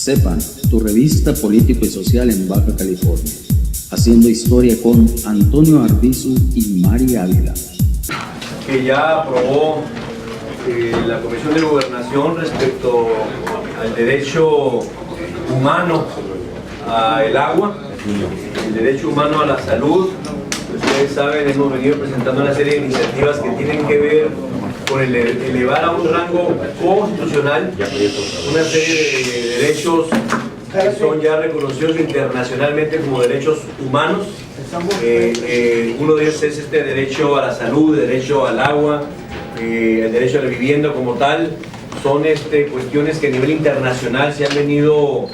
Sepan, tu revista político y social en Baja California. Haciendo historia con Antonio Arbizu y Mari Ávila. Que ya aprobó la Comisión de Gobernación respecto al derecho humano al agua, el derecho humano a la salud. Ustedes saben, hemos venido presentando una serie de iniciativas que tienen que ver con elevar a un rango constitucional una serie de derechos que son ya reconocidos internacionalmente como derechos humanos. Uno de ellos es este derecho a la salud, derecho al agua, el derecho a la vivienda como tal. Son cuestiones que a nivel internacional se han venido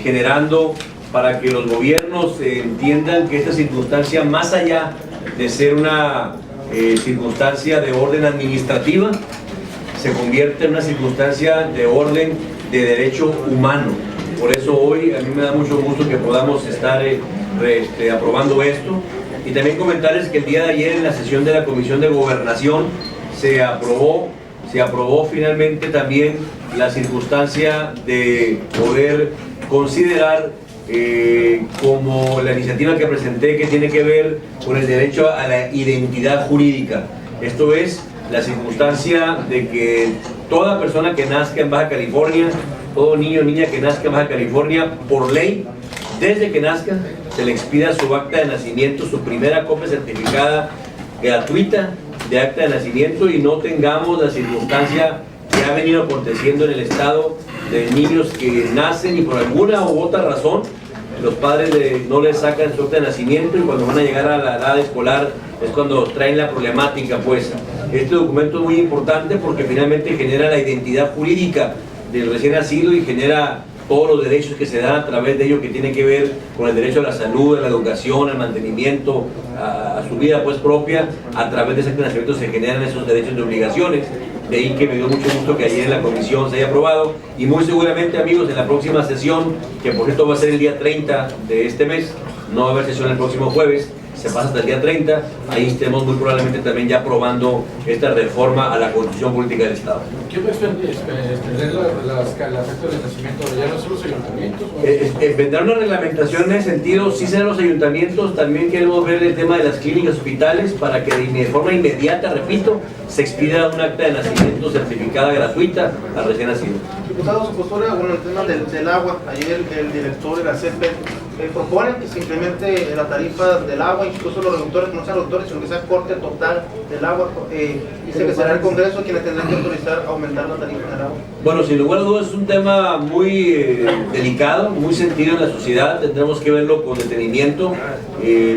generando para que los gobiernos entiendan que esta circunstancia, más allá de ser una circunstancia de orden administrativa, se convierte en una circunstancia de orden de derecho humano. Por eso hoy a mí me da mucho gusto que podamos estar aprobando esto, y también comentarles que el día de ayer en la sesión de la Comisión de Gobernación se aprobó finalmente también la circunstancia de poder considerar como la iniciativa que presenté, que tiene que ver con el derecho a la identidad jurídica. Esto es la circunstancia de que toda persona que nazca en Baja California, todo niño o niña que nazca en Baja California, por ley, desde que nazca, se le expida su acta de nacimiento, su primera copia certificada gratuita de acta de nacimiento, y no tengamos la circunstancia que ha venido aconteciendo en el estado de niños que nacen y por alguna u otra razón los padres no les sacan su acta de nacimiento, y cuando van a llegar a la edad escolar es cuando traen la problemática. Pues este documento es muy importante porque finalmente genera la identidad jurídica del recién nacido y genera todos los derechos que se dan a través de ello, que tienen que ver con el derecho a la salud, a la educación, al mantenimiento, a su vida pues propia. A través de ese acta de nacimiento se generan esos derechos y obligaciones. De ahí que me dio mucho gusto que ayer en la comisión se haya aprobado, y muy seguramente, amigos, en la próxima sesión, que por cierto va a ser el día 30 de este mes, no va a haber sesión el próximo jueves, se pasa hasta el día 30, ahí estemos muy probablemente también ya aprobando esta reforma a la Constitución Política del Estado. ¿Qué va a extender las actas de nacimiento? ¿Ya no son los ayuntamientos? Vendrá una reglamentación en ese sentido, sí serán los ayuntamientos. También queremos ver el tema de las clínicas, hospitales, para que de forma inmediata, repito, se expida un acta de nacimiento certificada gratuita al recién nacido. Diputado, su postura, bueno, el tema del agua. Ayer el director de la CEPE propone que se implemente la tarifa del agua, incluso los reductores, no sean reductores, sino que sea corte total del agua. Dice que será el Congreso quienes tendrán que autorizar aumentar la tarifa del agua. Bueno, sin lugar a dudas es un tema muy delicado, muy sentido en la sociedad. Tendremos que verlo con detenimiento.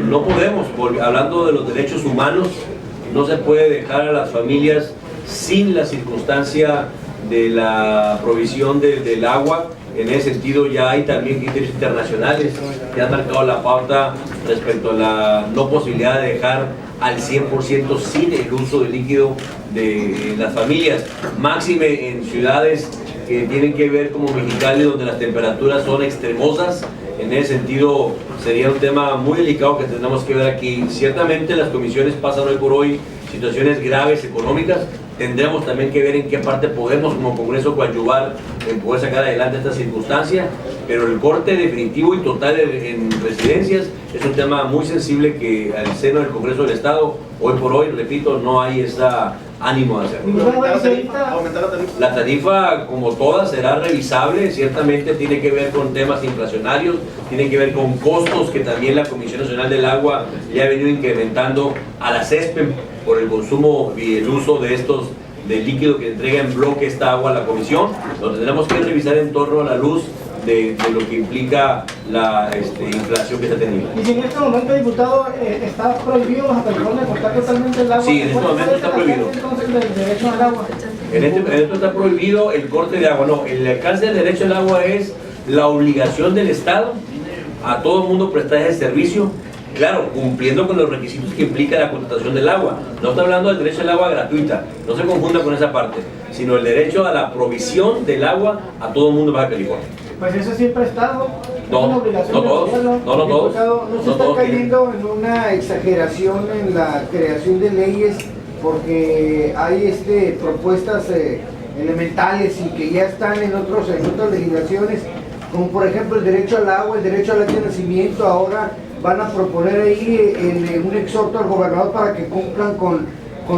No podemos, hablando de los derechos humanos, no se puede dejar a las familias sin la circunstancia de la provisión del agua. En ese sentido ya hay también criterios internacionales que han marcado la pauta respecto a la no posibilidad de dejar al 100% sin el uso de líquido de las familias, máxime en ciudades que tienen que ver como Mexicali, donde las temperaturas son extremosas. En ese sentido sería un tema muy delicado que tendremos que ver aquí. Ciertamente las comisiones pasan hoy por hoy situaciones graves económicas. Tendremos también que ver en qué parte podemos como Congreso coadyuvar en poder sacar adelante esta circunstancia, pero el corte definitivo y total en residencias es un tema muy sensible que al seno del Congreso del Estado, hoy por hoy, repito, no hay ese ánimo de hacerlo. La tarifa, como todas, será revisable. Ciertamente tiene que ver con temas inflacionarios, tiene que ver con costos que también la Comisión Nacional del Agua ya ha venido incrementando a la CESPEM por el consumo y el uso de del líquido que entrega en bloque esta agua a la Comisión. Lo tendremos que revisar en torno a la luz de lo que implica la inflación que se ha tenido. Y si en este momento, diputado, está prohibido Baja California cortar totalmente el agua. Sí, en este momento está prohibido. Entonces, el derecho al agua. En este momento está prohibido el corte de agua. No, el alcance del derecho al agua es la obligación del Estado a todo el mundo prestar ese servicio, claro, cumpliendo con los requisitos que implica la contratación del agua. No está hablando del derecho al agua gratuita, no se confunda con esa parte, sino el derecho a la provisión del agua a todo el mundo en Baja California. Pues eso siempre ha estado. No, no todos. No se está cayendo en una exageración en la creación de leyes, porque hay propuestas elementales y que ya están en otras legislaciones, como por ejemplo el derecho al agua, el derecho al acta de nacimiento. Ahora van a proponer ahí un exhorto al gobernador para que cumplan con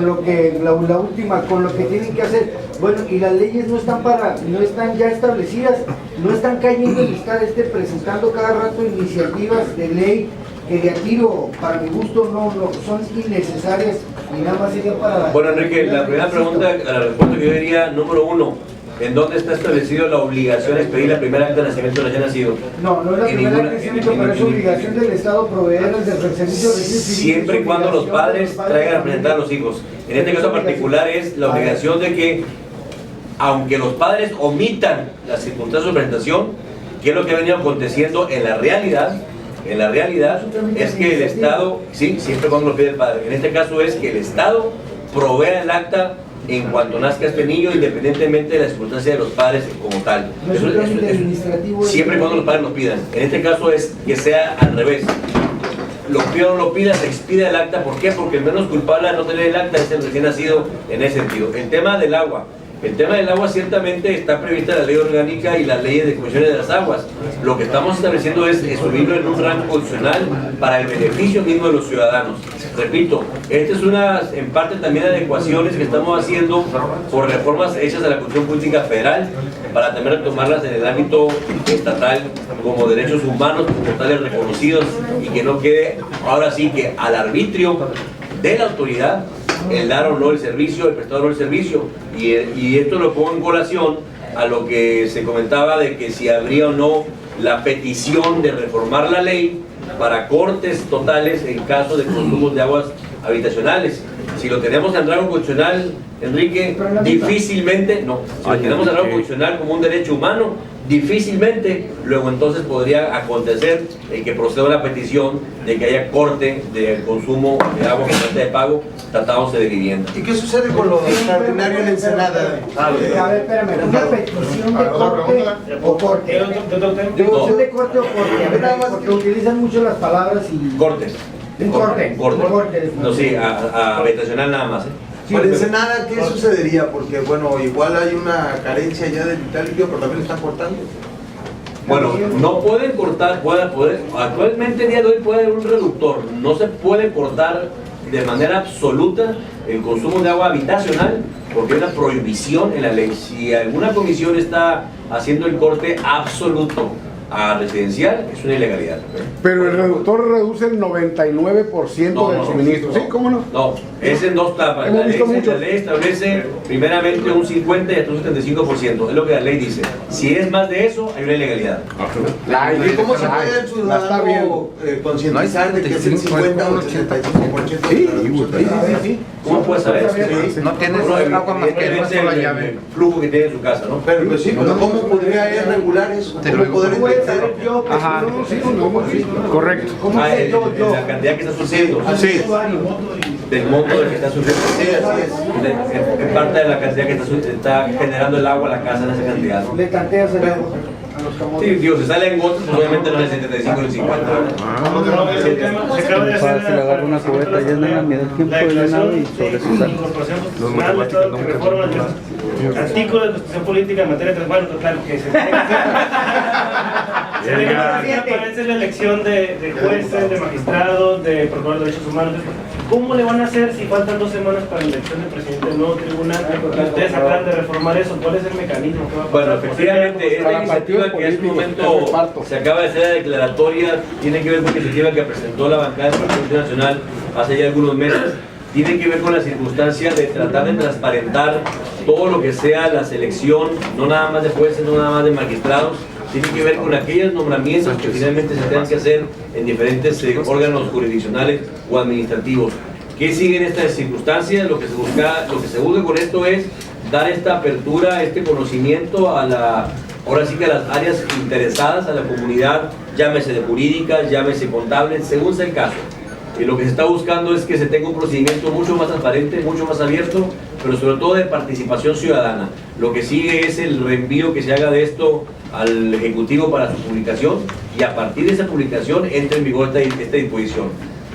lo que la última, con lo que tienen que hacer. Bueno, y las leyes no están ya establecidas, no están cayendo en estar presentando cada rato iniciativas de ley que de a tiro, para mi gusto, no son innecesarias y nada más sería para... Bueno, Enrique, la primera pregunta, la respuesta que yo diría, número uno, ¿en dónde está establecido la obligación de expedir la primera acta de nacimiento del recién nacido? No es la primera acta de nacimiento, pero es obligación del Estado proveerles del servicio de siempre y cuando los padres traigan a representar a los hijos. En este caso particular es la obligación de que, aunque los padres omitan las circunstancias de presentación, que es lo que ha venido aconteciendo en la realidad es que el Estado, sí, siempre cuando lo pide el padre, en este caso es que el Estado provea el acta en cuanto nazca este niño, independientemente de la circunstancia de los padres como tal. Siempre y cuando los padres lo pidan. En este caso es que sea al revés. Lo pida o no lo pida, se expida el acta. ¿Por qué? Porque el menos culpable de no tener el acta es el recién nacido en ese sentido. El tema del agua ciertamente está prevista en la ley orgánica y las leyes de comisiones de las aguas. Lo que estamos estableciendo es subirlo en un rango constitucional para el beneficio mismo de los ciudadanos. Repito, esta es una, en parte también, adecuaciones que estamos haciendo por reformas hechas a la Constitución Política Federal para también retomarlas en el ámbito estatal como derechos humanos, como tales reconocidos, y que no quede ahora sí que al arbitrio de la autoridad el dar o no el servicio, el prestar o no el servicio. Y esto lo pongo en colación a lo que se comentaba de que si habría o no la petición de reformar la ley para cortes totales en caso de consumos de aguas habitacionales. Si lo tenemos en rango constitucional, Enrique, difícilmente, no, si lo tenemos en rango constitucional como un derecho humano, difícilmente luego entonces podría acontecer que proceda una petición de que haya corte del consumo de agua que trata de pago tratándose de vivienda. ¿Y qué sucede con lo extraordinario en Ensenada? A ver, espérame, una petición de corte o corte. Petición de corte o corte. A ver, nada más porque utilizan mucho las palabras y... Cortes. Un corte. No, sí, a habitacional nada más. Para Ensenada, ¿qué sucedería? Porque, bueno, igual hay una carencia ya de vital líquido, pero también lo están cortando. Bueno, no pueden cortar, actualmente el día de hoy puede haber un reductor, no se puede cortar de manera absoluta el consumo de agua habitacional porque hay una prohibición en la ley. Si alguna comisión está haciendo el corte absoluto a residencial, es una ilegalidad. Pero el reductor reduce el 99% del suministro. ¿Sí? ¿Cómo no? No, es en dos tapas. La ley establece primeramente un 50 y hasta un 75%. Es lo que la ley dice. Si es más de eso, hay una ilegalidad. ¿Y cómo se puede el ciudadano concientizar de que es el 50 o el 75%? Sí. ¿Cómo puedes saber? No tienes agua más que una sola llave. El flujo que tiene en su casa, ¿no? Pero pues sí, pero ¿cómo podría él regular eso? ¿Cómo poder intentar? Ajá. Correcto. La cantidad que está sucediendo. Sí. Del monto del que está sucediendo. Sí, así es. En parte de la cantidad que está generando el agua a la casa en esa cantidad, ¿no? Le tanteas el agua a los camotes. Sí, digo, si sale en gotas, pues obviamente no es el 75 ni el 50. Se acaba de hacer una cubeta llena, me da el tiempo de llenado y sobre su sal. Los matemáticos no me reformas artículos de Constitución Política en materia de bueno, total, que se tiene que hacer. Aparece la elección de jueces, de magistrados, de procuradores de derechos humanos. ¿Cómo le van a hacer si faltan 2 semanas para la elección del presidente del nuevo tribunal? ¿Ustedes acaban de reformar eso? ¿Cuál es el mecanismo que va a pasar? Bueno, efectivamente, esta iniciativa que en este momento se acaba de hacer la declaratoria tiene que ver con la iniciativa que presentó la bancada del Partido Nacional hace ya algunos meses. Tiene que ver con la circunstancia de tratar de transparentar todo lo que sea la selección, no nada más de jueces, no nada más de magistrados. Tiene que ver con aquellos nombramientos que finalmente se tengan que hacer en diferentes órganos jurisdiccionales o administrativos. ¿Qué sigue en estas circunstancias? Lo que se busca con esto es dar esta apertura, este conocimiento ahora sí que a las áreas interesadas, a la comunidad, llámese de jurídicas, llámese contables, según sea el caso. Y lo que se está buscando es que se tenga un procedimiento mucho más transparente, mucho más abierto, pero sobre todo de participación ciudadana. Lo que sigue es el reenvío que se haga de esto al Ejecutivo para su publicación y a partir de esa publicación entre en vigor esta disposición.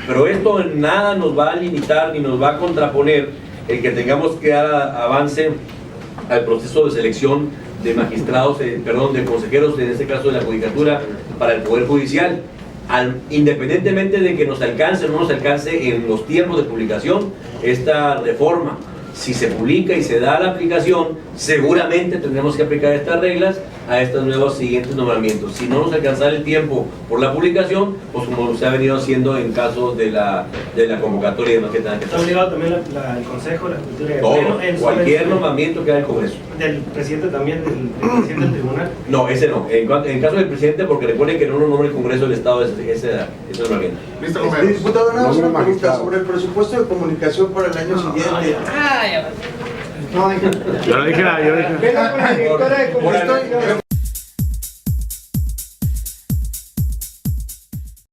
Pero esto en nada nos va a limitar ni nos va a contraponer el que tengamos que dar avance al proceso de selección de magistrados, de consejeros, en este caso de la Judicatura, para el Poder Judicial. Independientemente de que nos alcance o no nos alcance en los tiempos de publicación esta reforma, si se publica y se da la aplicación, seguramente tendremos que aplicar estas reglas a estos nuevos siguientes nombramientos. Si no nos alcanzara el tiempo por la publicación, pues como se ha venido haciendo en caso de la convocatoria de que tengan que ¿Está obligado también el Consejo, la Judicatura y el todo, Pleno? cualquier nombramiento que haga el Congreso. ¿Del presidente también, del presidente del tribunal? No, ese no. En caso del presidente, porque recuerden que no lo nombra el Congreso del Estado ese nombramiento. Diputado, nada más una pregunta sobre el presupuesto de comunicación para el año siguiente. No, Yo lo dije. Venga con la directora de comunicación.